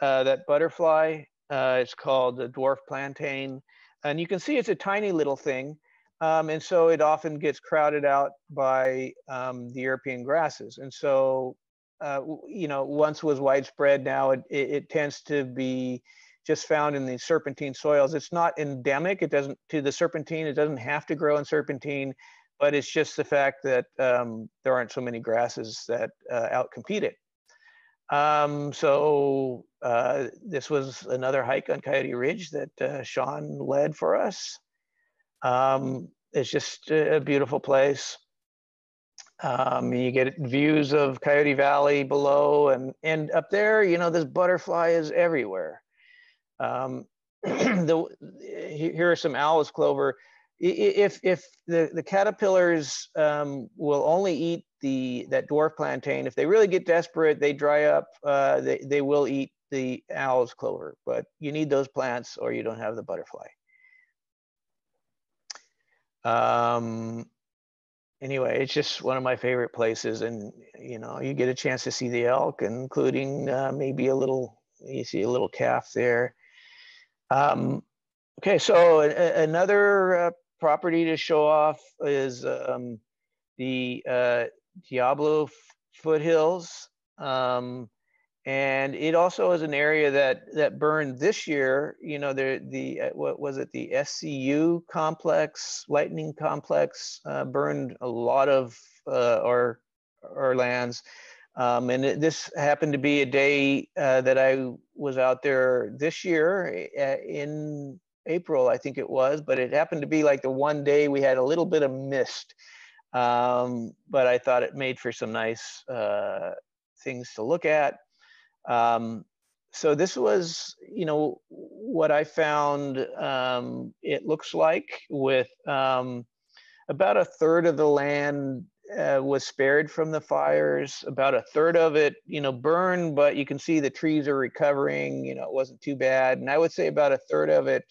that butterfly. It's called the dwarf plantain. And you can see it's a tiny little thing. And so it often gets crowded out by the European grasses. And so, you know, once was widespread, now it tends to be just found in the serpentine soils. It's not endemic. It doesn't, to the serpentine, it doesn't have to grow in serpentine, but it's just the fact that there aren't so many grasses that outcompete it. So this was another hike on Coyote Ridge that Sean led for us. It's just a beautiful place. You get views of Coyote Valley below, and up there, you know, this butterfly is everywhere. Here are some owl's clover. If the caterpillars will only eat that dwarf plantain, if they really get desperate, they dry up, they will eat the owl's clover, but you need those plants or you don't have the butterfly. Anyway, it's just one of my favorite places, and you know, you get a chance to see the elk, including maybe you see a little calf there. Okay, so another property to show off is the Diablo Foothills. And it also is an area that burned this year. You know, what was it? The SCU complex, lightning complex, burned a lot of our lands. And this happened to be a day that I was out there this year in April, I think it was, but it happened to be like the one day we had a little bit of mist. But I thought it made for some nice things to look at. So this was, you know, what I found it looks like, with about a third of the land was spared from the fires. About a third of it, you know, burned, but you can see the trees are recovering. You know, it wasn't too bad. And I would say about a third of it,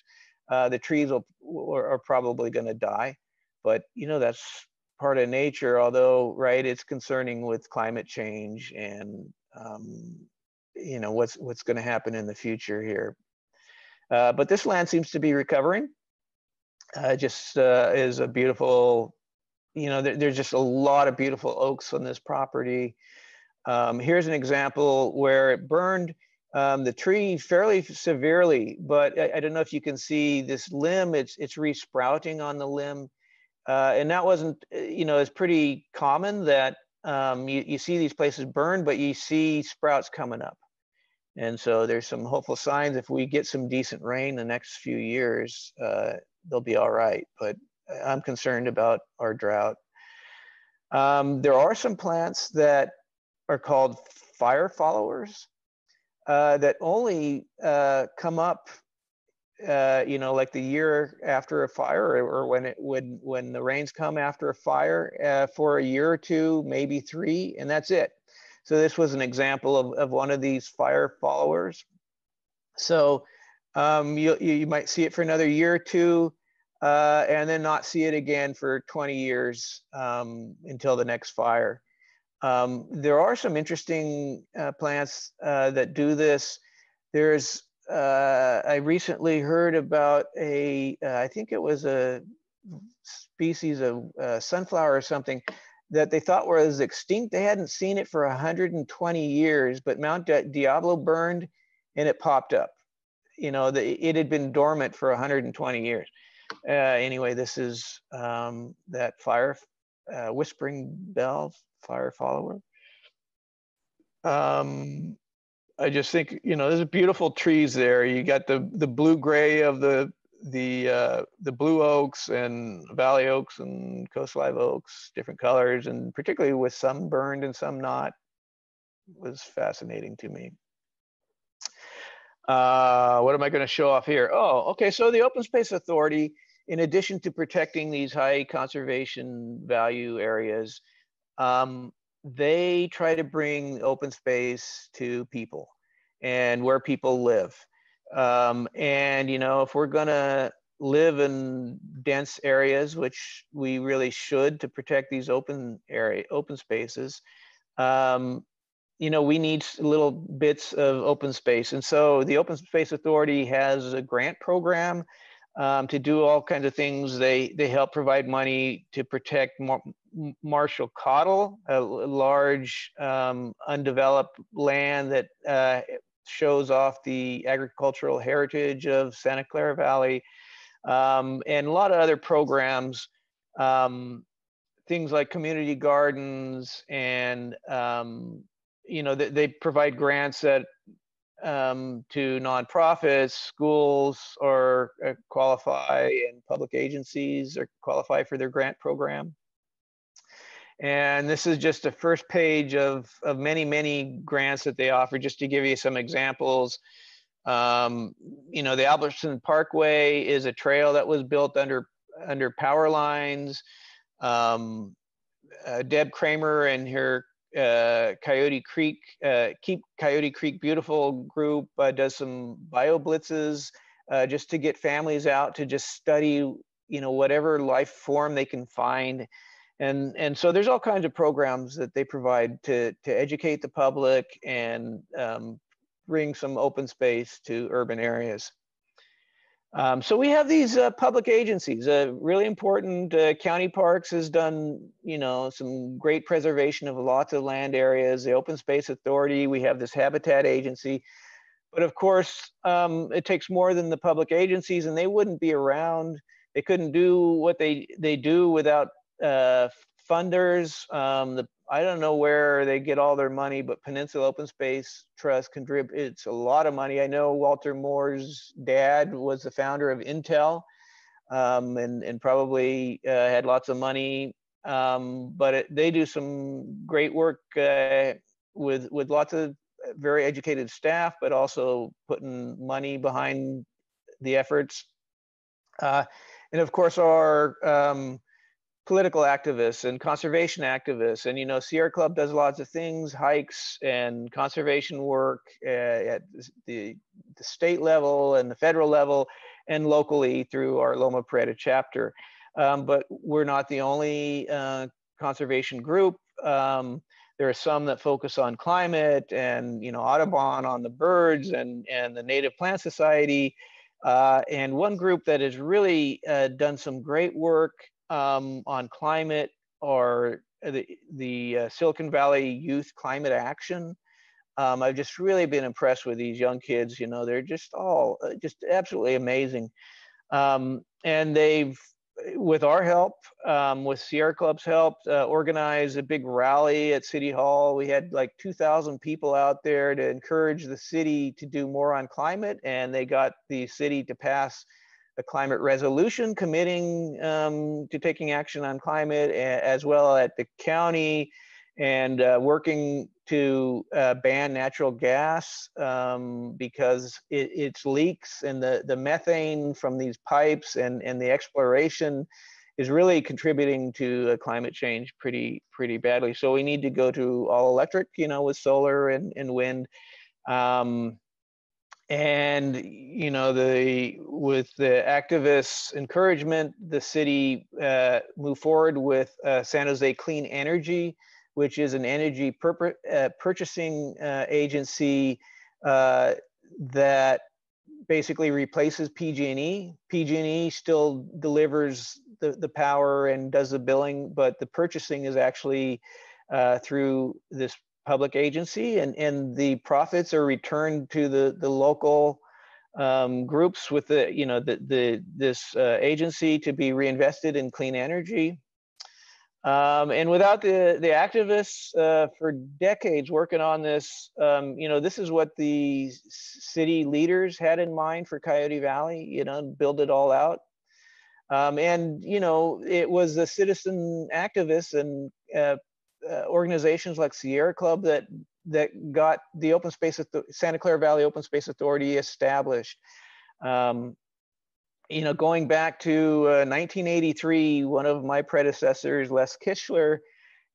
the trees are probably going to die. But, you know, that's part of nature, although, right, it's concerning with climate change and, you know, what's going to happen in the future here. But this land seems to be recovering. Just is a beautiful, you know, there's just a lot of beautiful oaks on this property. Here's an example where it burned the tree fairly severely, but I don't know if you can see this limb, it's resprouting on the limb. And that wasn't, you know, it's pretty common that you see these places burned, but you see sprouts coming up. And so there's some hopeful signs. If we get some decent rain the next few years, they'll be all right. But I'm concerned about our drought. There are some plants that are called fire followers that only come up, you know, like the year after a fire, or when the rains come after a fire, for a year or two, maybe 3, and that's it. So this was an example of one of these fire followers. So you might see it for another year or two, and then not see it again for 20 years until the next fire. There are some interesting plants that do this. There's, I recently heard about I think it was a species of sunflower or something that they thought was extinct. They hadn't seen it for 120 years, but Mount Diablo burned and it popped up. You know, it had been dormant for 120 years. Anyway, this is that fire, whispering bell, fire follower. I just think, you know, there's beautiful trees there. You got the blue-gray of the blue oaks and valley oaks and coast live oaks, different colors, and particularly with some burned and some not, was fascinating to me. What am I going to show off here? Oh, okay. So the Open Space Authority, in addition to protecting these high conservation value areas, they try to bring open space to people and where people live. And, you know, if we're going to live in dense areas, which we really should to protect these open spaces, we need little bits of open space. And so the Open Space Authority has a grant program to do all kinds of things. They help provide money to protect Marshall Cottle, a large undeveloped land that shows off the agricultural heritage of Santa Clara Valley, and a lot of other programs, things like community gardens, and they provide grants that to nonprofits, schools, or qualify, and public agencies or qualify for their grant program. And this is just the first page of many, many grants that they offer, just to give you some examples. The Albertson Parkway is a trail that was built under power lines. Deb Kramer and her Coyote Creek, Keep Coyote Creek Beautiful group does some bio blitzes just to get families out to just study, whatever life form they can find. And so there's all kinds of programs that they provide to educate the public and bring some open space to urban areas. So we have these public agencies. Really important. County Parks has done, some great preservation of lots of land areas. The Open Space Authority, we have this habitat agency. But of course, it takes more than the public agencies, and they wouldn't be around. They couldn't do what they do without funders. I don't know where they get all their money, but Peninsula Open Space Trust contributes a lot of money. I know Walter Moore's dad was the founder of Intel, and probably had lots of money. But they do some great work with lots of very educated staff, but also putting money behind the efforts. And of course, our political activists and conservation activists, and Sierra Club does lots of things, hikes and conservation work at the state level and the federal level, and locally through our Loma Prieta chapter. But we're not the only conservation group. There are some that focus on climate, and Audubon on the birds, and the Native Plant Society, and one group that has really done some great work on climate, or the Silicon Valley Youth Climate Action. I've just really been impressed with these young kids. They're just all just absolutely amazing. And they've, with our help, with Sierra Club's help, organized a big rally at City Hall. We had like 2,000 people out there to encourage the city to do more on climate, and they got the city to pass a climate resolution committing to taking action on climate, as well at the county, and working to ban natural gas because it's leaks, and the methane from these pipes and the exploration is really contributing to climate change pretty badly. So we need to go to all electric, with solar and wind. And with the activists' encouragement, the city moved forward with San Jose Clean Energy, which is an energy purchasing agency that basically replaces PG&E. PG&E still delivers the power and does the billing, but the purchasing is actually through this public agency, and the profits are returned to the local groups with this agency to be reinvested in clean energy. And without the activists for decades working on this, this is what the city leaders had in mind for Coyote Valley, build it all out. And it was the citizen activists and organizations like Sierra Club that got the Santa Clara Valley Open Space Authority established. Going back to 1983, one of my predecessors, Les Kishler,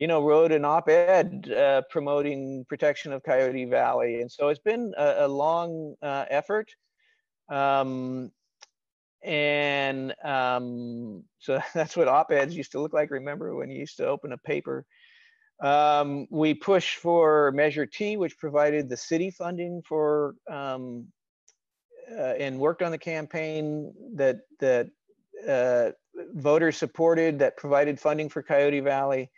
wrote an op-ed promoting protection of Coyote Valley. And so it's been a long effort. So that's what op-eds used to look like. Remember when you used to open a paper? We pushed for Measure T, which provided the city funding for and worked on the campaign that voters supported, that provided funding for Coyote Valley.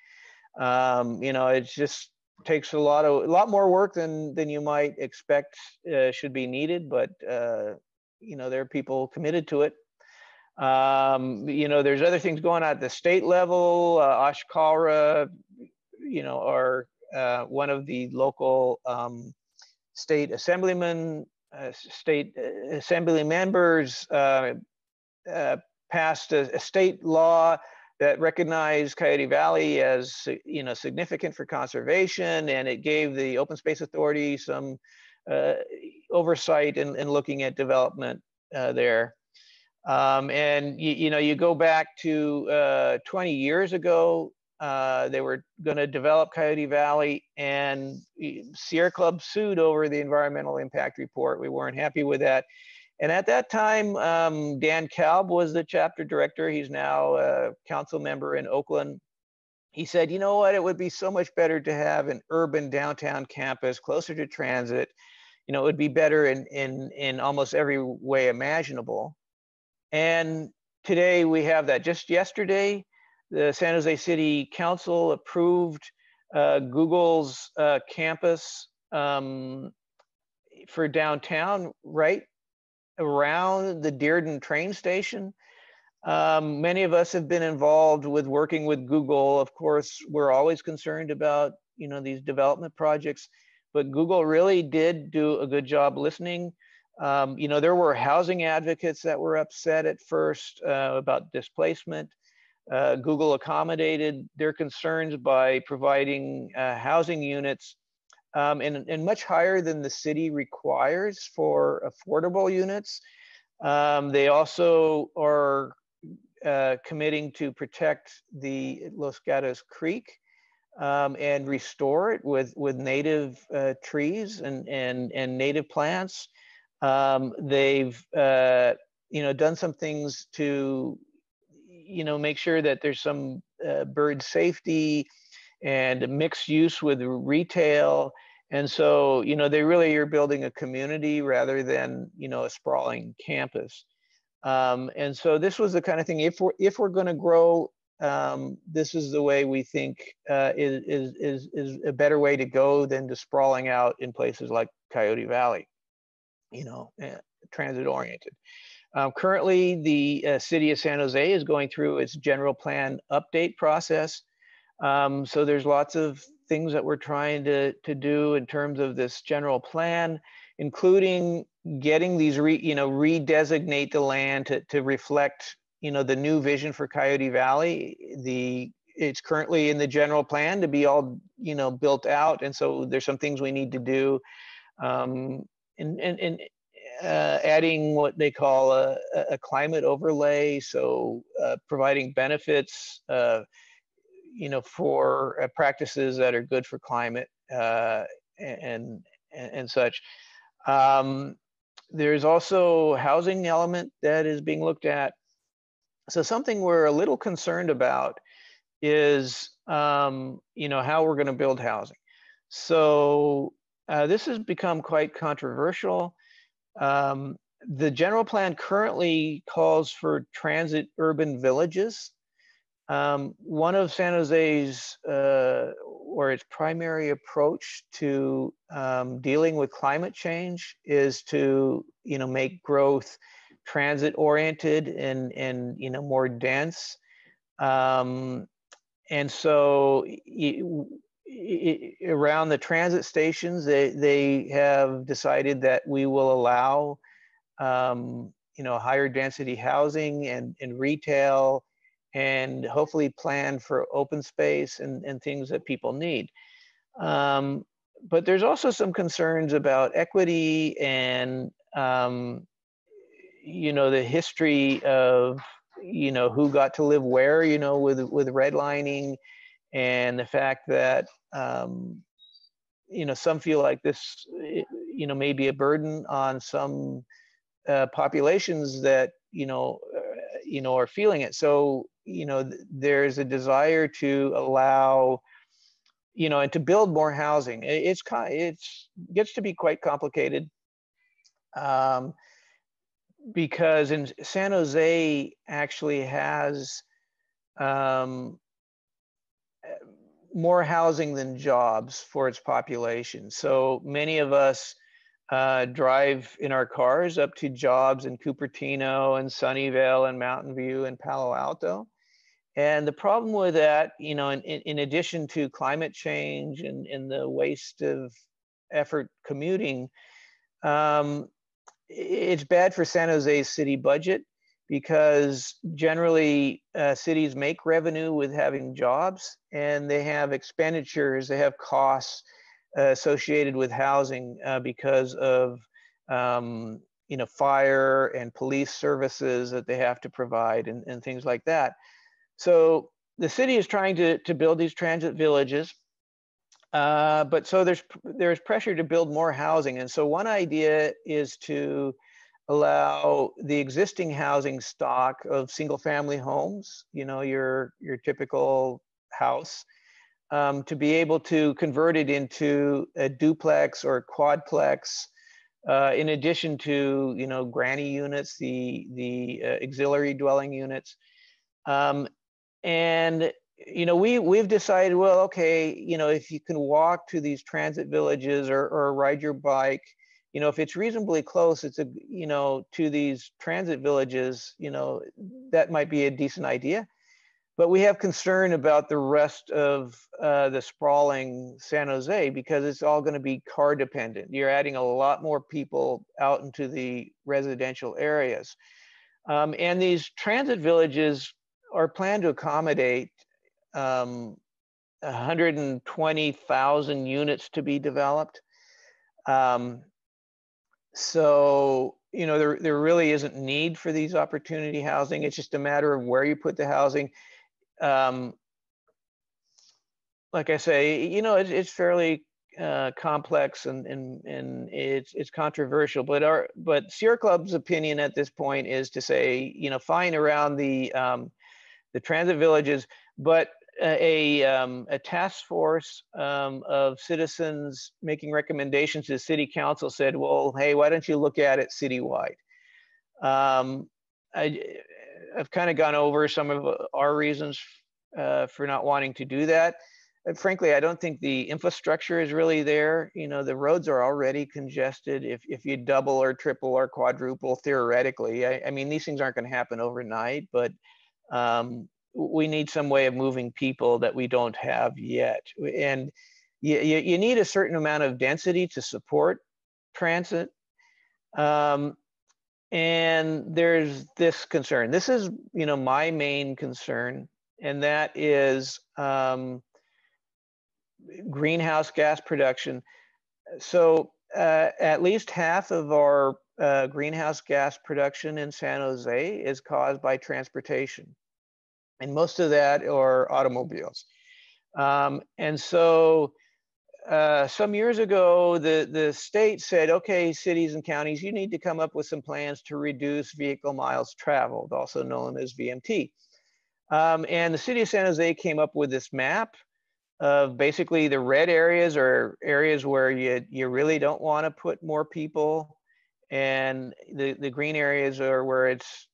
You know, it just takes a lot more work than you might expect should be needed, but you know, there are people committed to it. You know, there's other things going on at the state level. Oshkara, you know, are one of the local state assemblymen, state assembly members passed a state law that recognized Coyote Valley as, you know, significant for conservation, and it gave the Open Space Authority some oversight in looking at development there. And you know, you go back to 20 years ago, they were going to develop Coyote Valley, and Sierra Club sued over the environmental impact report. We weren't happy with that. And at that time, Dan Kalb was the chapter director. He's now a council member in Oakland. He said, you know what, it would be so much better to have an urban downtown campus closer to transit. You know, it would be better in almost every way imaginable. And today we have that. Just yesterday, the San Jose City Council approved Google's campus for downtown, right around the Dearden train station. Many of us have been involved with working with Google. Of course, we're always concerned about, you know, these development projects, but Google really did do a good job listening. You know, there were housing advocates that were upset at first about displacement. Google accommodated their concerns by providing housing units and much higher than the city requires for affordable units. They also are committing to protect the Los Gatos Creek and restore it with native trees and native plants. They've you know, done some things to, you know, make sure that there's some bird safety and mixed use with retail. And so, you know, they really are building a community rather than, you know, a sprawling campus. And so this was the kind of thing, if we're going to grow, this is the way we think is a better way to go than to sprawling out in places like Coyote Valley, you know, transit oriented. Currently, the city of San Jose is going through its general plan update process. So there's lots of things that we're trying to do in terms of this general plan, including getting these, you know, redesignate the land to reflect, you know, the new vision for Coyote Valley. It's currently in the general plan to be all, you know, built out. And so there's some things we need to do. Adding what they call a climate overlay, so providing benefits, you know, for practices that are good for climate and such. There's also housing element that is being looked at. So something we're a little concerned about is, you know, how we're going to build housing. So this has become quite controversial. The general plan currently calls for transit urban villages. One of San Jose's, or its primary approach to dealing with climate change is to, you know, make growth transit oriented and you know, more dense. And so around the transit stations, they have decided that we will allow, you know, higher density housing and retail, and hopefully plan for open space and things that people need. But there's also some concerns about equity and, you know, the history of, you know, who got to live where, you know, with redlining, and the fact that, you know, some feel like this, you know, may be a burden on some populations that, you know, are feeling it. So, you know, there's a desire to allow, and to build more housing, it gets to be quite complicated, because in San Jose actually has more housing than jobs for its population. So many of us drive in our cars up to jobs in Cupertino and Sunnyvale and Mountain View and Palo Alto. And the problem with that, in addition to climate change and the waste of effort commuting, it's bad for San Jose's city budget, because generally cities make revenue with having jobs, and they have expenditures, they have costs associated with housing because of fire and police services that they have to provide and things like that. So the city is trying to build these transit villages, but so there's pressure to build more housing. And so one idea is to allow the existing housing stock of single family homes, your typical house, to be able to convert it into a duplex or quadplex, in addition to granny units, the auxiliary dwelling units. And we've decided, well, okay, if you can walk to these transit villages or ride your bike, if it's reasonably close, to these transit villages, that might be a decent idea. But we have concern about the rest of the sprawling San Jose, because it's all going to be car dependent. You're adding a lot more people out into the residential areas. And these transit villages are planned to accommodate 120,000 units to be developed. So, there really isn't need for these opportunity housing. It's just a matter of where you put the housing. Like I say, it's fairly complex and it's controversial. But Sierra Club's opinion at this point is to say, fine around the transit villages, but a task force of citizens making recommendations to the city council said, well, hey, why don't you look at it citywide? I've kind of gone over some of our reasons for not wanting to do that. And frankly, I don't think the infrastructure is really there. The roads are already congested. If you double or triple or quadruple, theoretically, I mean, these things aren't going to happen overnight, but we need some way of moving people that we don't have yet. And you need a certain amount of density to support transit. And there's this concern. This is, my main concern, and that is greenhouse gas production. So at least half of our greenhouse gas production in San Jose is caused by transportation. And most of that are automobiles. And so some years ago, the state said, okay, cities and counties, you need to come up with some plans to reduce vehicle miles traveled, also known as VMT. And the city of San Jose came up with this map of basically the red areas are areas where you really don't want to put more people, and the green areas are where it's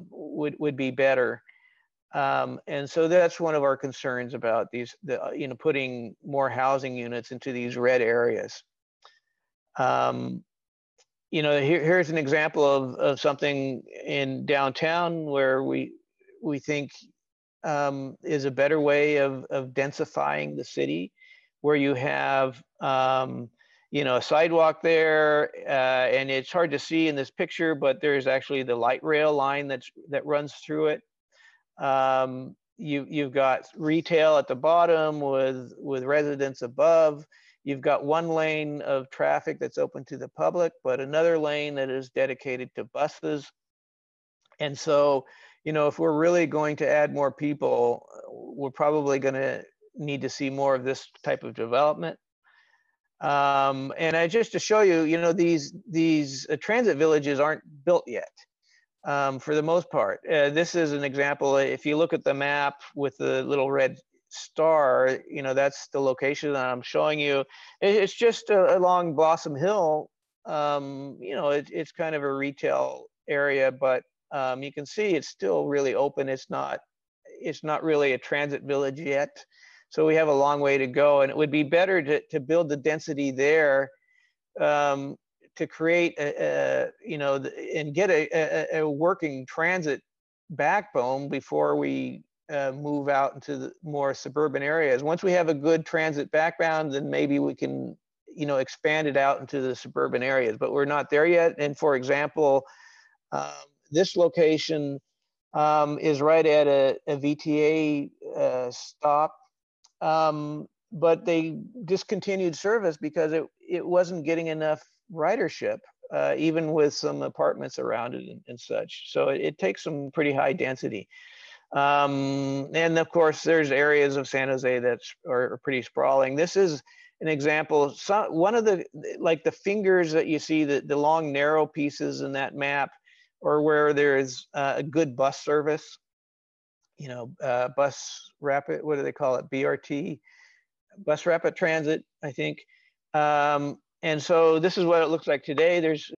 would be better. And so that's one of our concerns about putting more housing units into these red areas. Here's an example of something in downtown where we think is a better way of densifying the city, where you have a sidewalk there, and it's hard to see in this picture, but there's actually the light rail line that runs through it. You've got retail at the bottom with residents above. You've got one lane of traffic that's open to the public, but another lane that is dedicated to buses. And so, if we're really going to add more people, we're probably going to need to see more of this type of development. And just to show you, these transit villages aren't built yet. For the most part. This is an example. If you look at the map with the little red star, that's the location that I'm showing you. It's just along Blossom Hill. It's kind of a retail area, but you can see it's still really open. It's not really a transit village yet. So we have a long way to go, and it would be better to build the density there to create and get a working transit backbone before we move out into the more suburban areas. Once we have a good transit background, then maybe we can expand it out into the suburban areas, but we're not there yet. And for example, this location is right at a VTA stop, but they discontinued service because it wasn't getting enough ridership, even with some apartments around it and such. So it takes some pretty high density. And of course, there's areas of San Jose that are pretty sprawling. This is an example. One of the fingers that you see, the long narrow pieces in that map, or where there is a good bus service, bus rapid, what do they call it? BRT, bus rapid transit, I think. And so this is what it looks like today. There's